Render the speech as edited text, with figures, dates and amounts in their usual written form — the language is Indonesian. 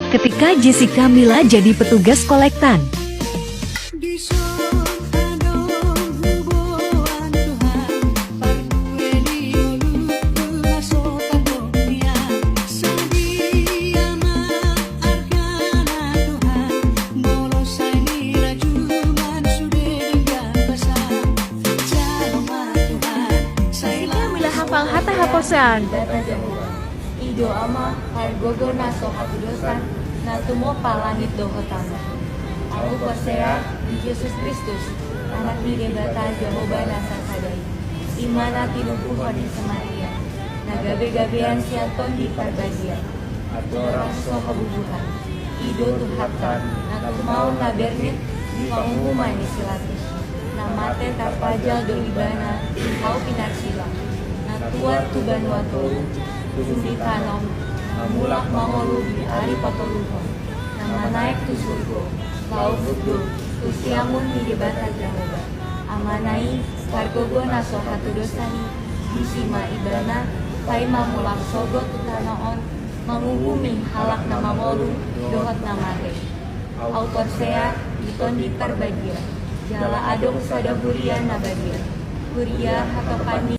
ketika Jessica Mila jadi petugas kolektan. Hafal hata haposan. Ido ama hargogo naso hatudosan natumo palanit do kotama. Aku percaya di Yesus Kristus, anak dibata Jehovah nasa kadai. Imana tinumpuhan di Samaria, nagabe-gabean sianton di Parbadia. Adorang so kebubuhan, Ido Tuhatan, natumau tabernit di pengumuman di silatus. Namate tapajal do ibana, kau pinar silang. Natuat tuban watu, sundi kanom, namulak mangolu di ari patoluhon, nama naik tu surgo, lau fudul, tu siamun di debata Jehovah, amanai, kargogo naso hatu dosani, disima ibana, pai mamulak sogo tu tanaon, manguhumi halak nama molu, dohot nama te. Autor sea, diton di Parbadia, jala adong sada hurian nabadia, huria hatopani.